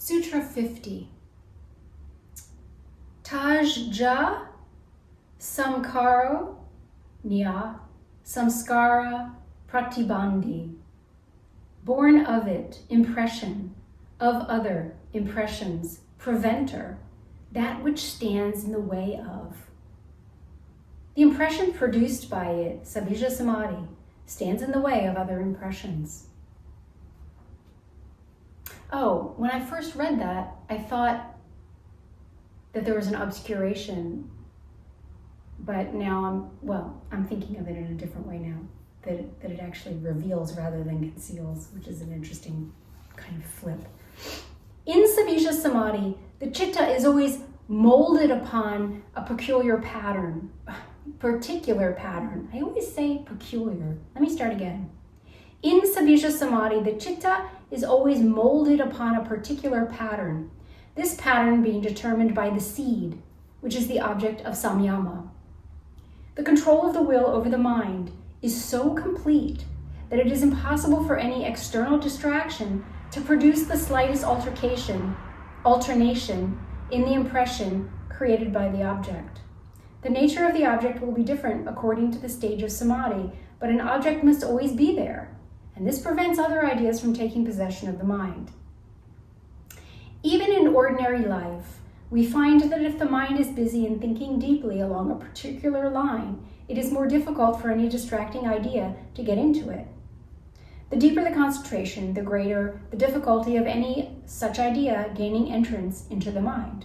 Sutra 50. Tajja samkaro nya saṁskāra pratibandhi. Born of it, impression, of other impressions, preventer, that which stands in the way of. The impression produced by it, sabīja samadhi, stands in the way of other impressions. Oh, when I first read that, I thought that there was an obscuration, but now I'm thinking of it in a different way now, that it actually reveals rather than conceals, which is an interesting kind of flip. In sabīja samadhi, the citta is always molded upon a particular pattern. I always say peculiar. Let me start again. In sabīja samadhi, the citta is always molded upon a particular pattern. This pattern being determined by the seed, which is the object of samyama. The control of the will over the mind is so complete that it is impossible for any external distraction to produce the slightest alternation in the impression created by the object. The nature of the object will be different according to the stage of samadhi, but an object must always be there, and this prevents other ideas from taking possession of the mind. Even in ordinary life, we find that if the mind is busy in thinking deeply along a particular line, it is more difficult for any distracting idea to get into it. The deeper the concentration, the greater the difficulty of any such idea gaining entrance into the mind.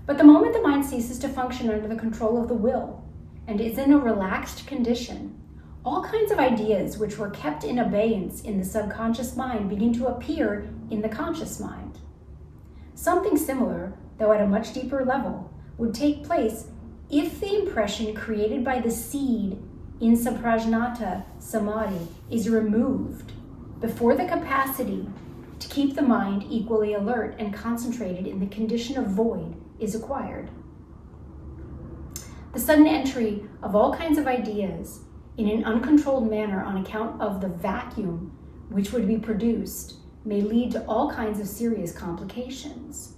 But the moment the mind ceases to function under the control of the will and is in a relaxed condition, all kinds of ideas which were kept in abeyance in the subconscious mind begin to appear in the conscious mind. Something similar, though at a much deeper level, would take place if the impression created by the seed in saprajnata samadhi is removed before the capacity to keep the mind equally alert and concentrated in the condition of void is acquired. The sudden entry of all kinds of ideas in an uncontrolled manner on account of the vacuum which would be produced may lead to all kinds of serious complications.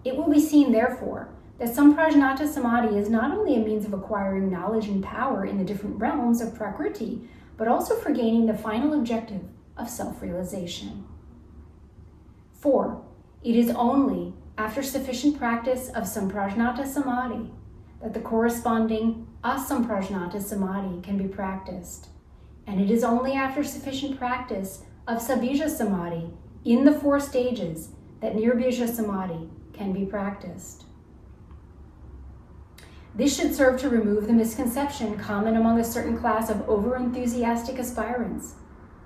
It will be seen, therefore, that samprajnata samadhi is not only a means of acquiring knowledge and power in the different realms of prakriti, but also for gaining the final objective of self-realization. 4. It is only after sufficient practice of samprajnata samadhi that the corresponding asamprajnata samadhi can be practiced. And it is only after sufficient practice of sabīja samadhi in the 4 stages that nirbīja samadhi can be practiced. This should serve to remove the misconception common among a certain class of over-enthusiastic aspirants,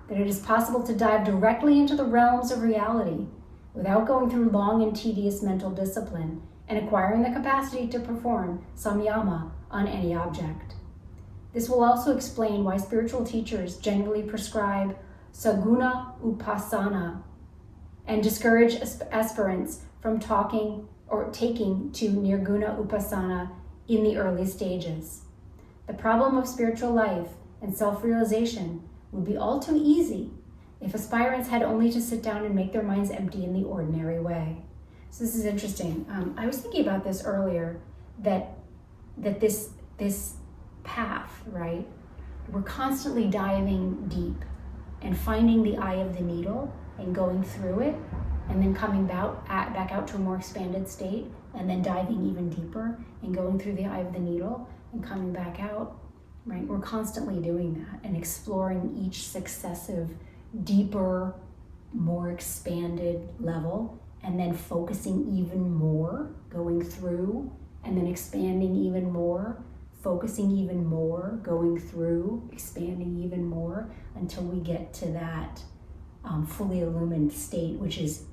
that it is possible to dive directly into the realms of reality without going through long and tedious mental discipline and acquiring the capacity to perform samyama on any object. This will also explain why spiritual teachers generally prescribe saguna upasana and discourage aspirants from talking or taking to nirguna upasana in the early stages. The problem of spiritual life and self-realization would be all too easy if aspirants had only to sit down and make their minds empty in the ordinary way. So this is interesting. I was thinking about this earlier, that this path, right? We're constantly diving deep and finding the eye of the needle and going through it, and then coming back out to a more expanded state, and then diving even deeper and going through the eye of the needle and coming back out, right? We're constantly doing that and exploring each successive, deeper, more expanded level, and then focusing even more, going through, and then expanding even more, focusing even more, going through, expanding even more, until we get to that fully illumined state, which is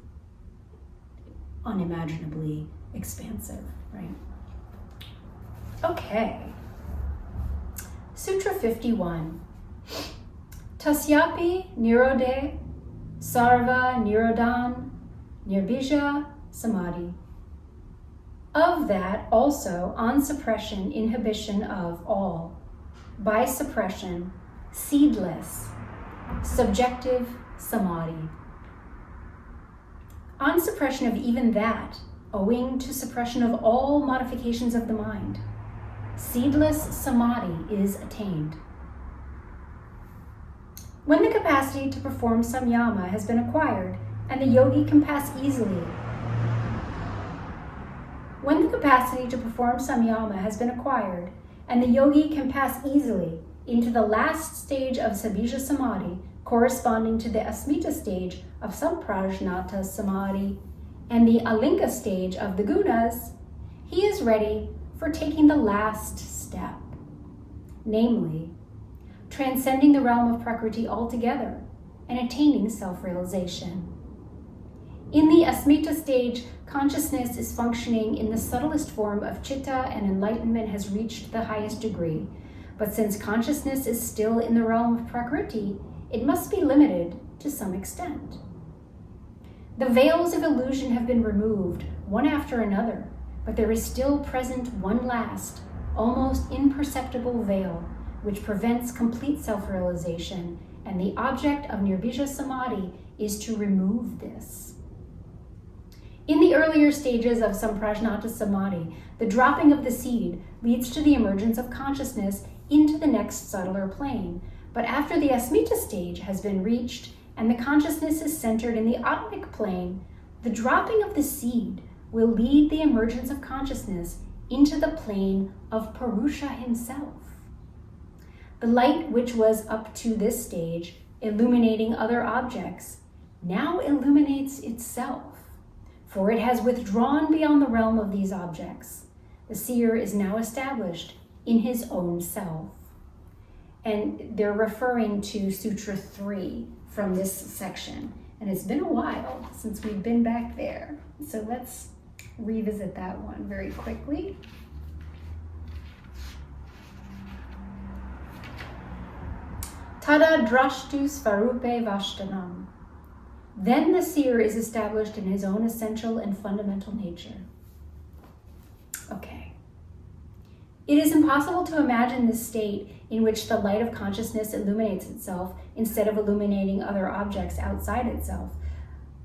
unimaginably expansive, right? Okay. Sutra 51. Tasyapi nirode sarva nirodhan nirbīja samadhi. Of that also on suppression, inhibition of all, by suppression, seedless, subjective samadhi. On suppression of even that, owing to suppression of all modifications of the mind, seedless samadhi is attained. When the capacity to perform samyama has been acquired and the yogi can pass easily into the last stage of sabīja samadhi, corresponding to the asmita stage of samprajñāta samadhi and the alinga stage of the gunas, he is ready for taking the last step, namely, transcending the realm of prakriti altogether and attaining self-realization. In the asmita stage, consciousness is functioning in the subtlest form of citta and enlightenment has reached the highest degree. But since consciousness is still in the realm of prakriti, it must be limited to some extent. The veils of illusion have been removed, one after another, but there is still present one last, almost imperceptible veil, which prevents complete self-realization, and the object of nirbīja samadhi is to remove this. In the earlier stages of samprajñāta samadhi, the dropping of the seed leads to the emergence of consciousness into the next subtler plane. But after the asmita stage has been reached and the consciousness is centered in the atmic plane, the dropping of the seed will lead the emergence of consciousness into the plane of Purusha himself. The light which was up to this stage, illuminating other objects, now illuminates itself, for it has withdrawn beyond the realm of these objects. The seer is now established in his own self. And they're referring to Sutra 3 from this section. And it's been a while since we've been back there. So let's revisit that one very quickly. Tada drashtu svarupe vashtanam. Then the seer is established in his own essential and fundamental nature. Okay. It is impossible to imagine this state in which the light of consciousness illuminates itself instead of illuminating other objects outside itself.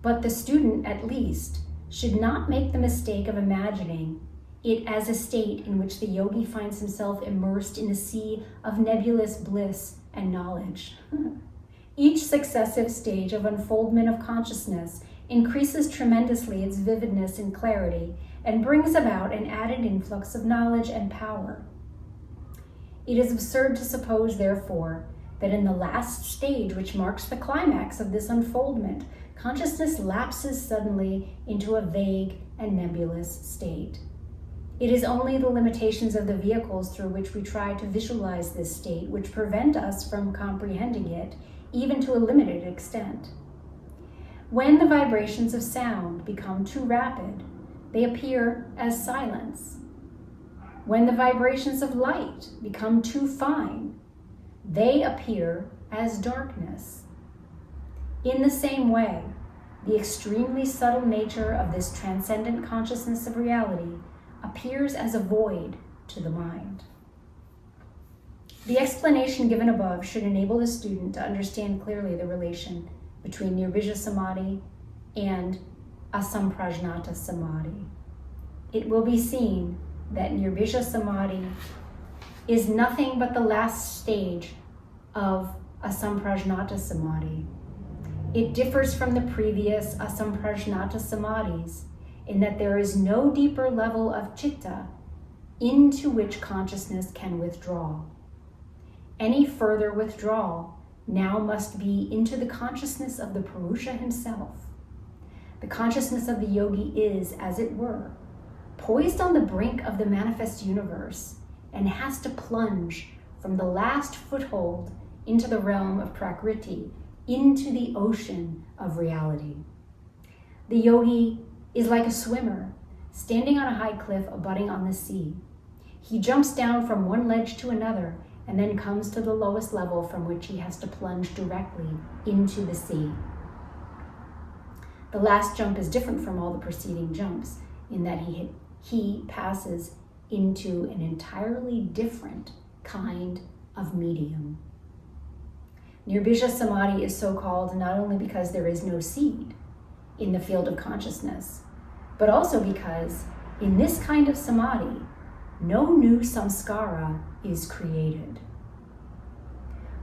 But the student, at least, should not make the mistake of imagining it as a state in which the yogi finds himself immersed in a sea of nebulous bliss and knowledge. Each successive stage of unfoldment of consciousness increases tremendously its vividness and clarity and brings about an added influx of knowledge and power. It is absurd to suppose, therefore, that in the last stage, which marks the climax of this unfoldment, consciousness lapses suddenly into a vague and nebulous state. It is only the limitations of the vehicles through which we try to visualize this state which prevent us from comprehending it, even to a limited extent. When the vibrations of sound become too rapid, they appear as silence. When the vibrations of light become too fine, they appear as darkness. In the same way, the extremely subtle nature of this transcendent consciousness of reality appears as a void to the mind. The explanation given above should enable the student to understand clearly the relation between nirbīja samadhi and asamprajñāta samadhi. It will be seen that nirbīja samadhi is nothing but the last stage of asamprajñāta samadhi. It differs from the previous asamprajñāta samadhis in that there is no deeper level of citta into which consciousness can withdraw. Any further withdrawal now must be into the consciousness of the Purusha himself. The consciousness of the yogi is, as it were, poised on the brink of the manifest universe and has to plunge from the last foothold into the realm of prakriti, into the ocean of reality. The yogi is like a swimmer standing on a high cliff abutting on the sea. He jumps down from one ledge to another and then comes to the lowest level from which he has to plunge directly into the sea. The last jump is different from all the preceding jumps in that he passes into an entirely different kind of medium. Nirbīja samadhi is so called not only because there is no seed. in the field of consciousness, but also because in this kind of samadhi, no new samskara is created.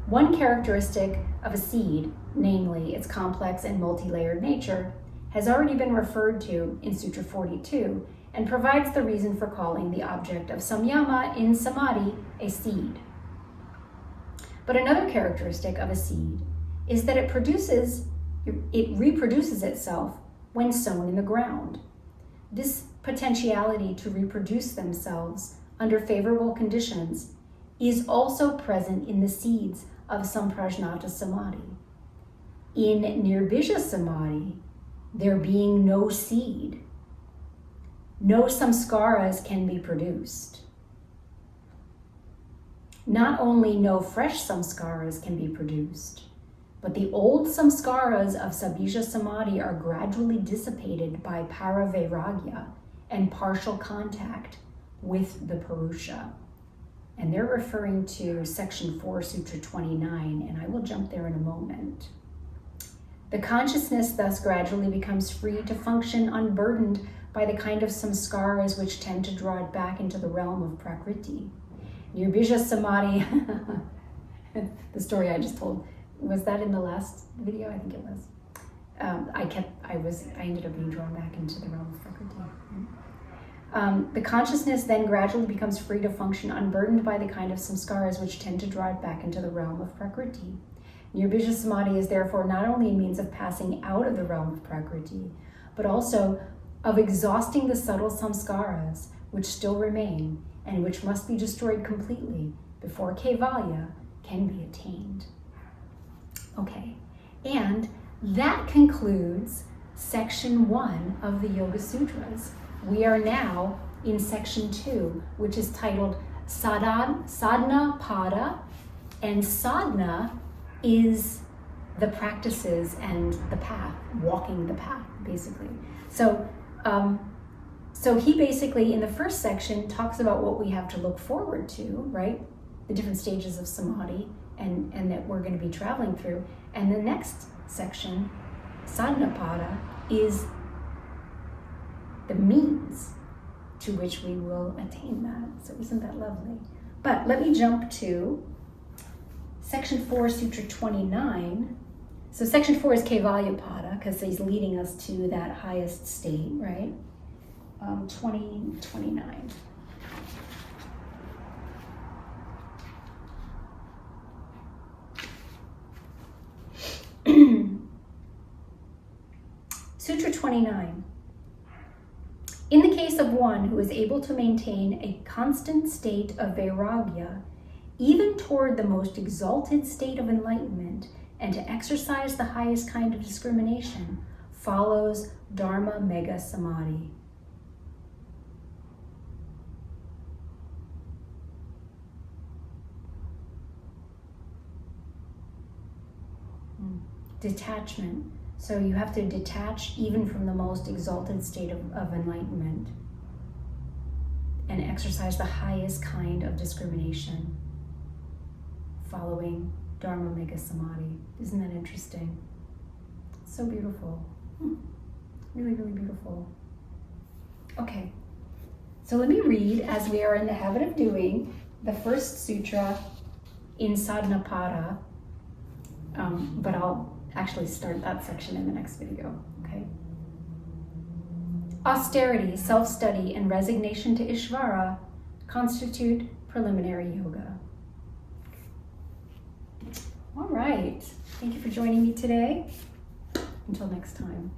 One characteristic of a seed, namely its complex and multi-layered nature, has already been referred to in Sutra 42 and provides the reason for calling the object of samyama in samadhi a seed. But another characteristic of a seed is that it reproduces itself when sown in the ground. This potentiality to reproduce themselves under favorable conditions is also present in the seeds of samprajñata samadhi. In nirbīja samadhi, there being no seed, no saṁskāras can be produced. Not only no fresh saṁskāras can be produced, but the old saṁskāras of sabīja samadhi are gradually dissipated by paravairagya and partial contact with the purusha. And they're referring to section 4, Sutra 29, and I will jump there in a moment. The consciousness thus gradually becomes free to function unburdened by the kind of samskaras which tend to draw it back into the realm of prakriti. Nirbija samadhi, the story I just told, was that in the last video? I think it was. I ended up being drawn back into the realm of prakriti. The consciousness then gradually becomes free to function unburdened by the kind of samskaras which tend to draw it back into the realm of prakriti. Nirbija samadhi is therefore not only a means of passing out of the realm of prakriti, but also of exhausting the subtle samskaras which still remain and which must be destroyed completely before kaivalya can be attained. Okay, and that concludes section 1 of the Yoga Sutras. We are now in section 2, which is titled Sadhana Pada, and sadhana is the practices and the path, walking the path, basically. So he basically, in the first section, talks about what we have to look forward to, right? The different stages of samadhi and that we're going to be traveling through. And the next section, Sadhana Pada, is the means to which we will attain that. So isn't that lovely? But let me jump to section 4, Sutra 29. So section 4 is Kaivalya Pada, because he's leading us to that highest state, right? 29. Sutra 29. In the case of one who is able to maintain a constant state of vairagya, even toward the most exalted state of enlightenment, and to exercise the highest kind of discrimination, follows Dharma Mega Samadhi. Detachment. So you have to detach even from the most exalted state of enlightenment and exercise the highest kind of discrimination, following Dharma Mega Samadhi. Isn't that interesting? So beautiful. Really, really beautiful. Okay, so let me read, as we are in the habit of doing, the first sutra in Sadhana Pada, but I'll actually start that section in the next video, okay? Austerity, self-study, and resignation to Ishvara constitute preliminary yoga. All right, thank you for joining me today. Until next time.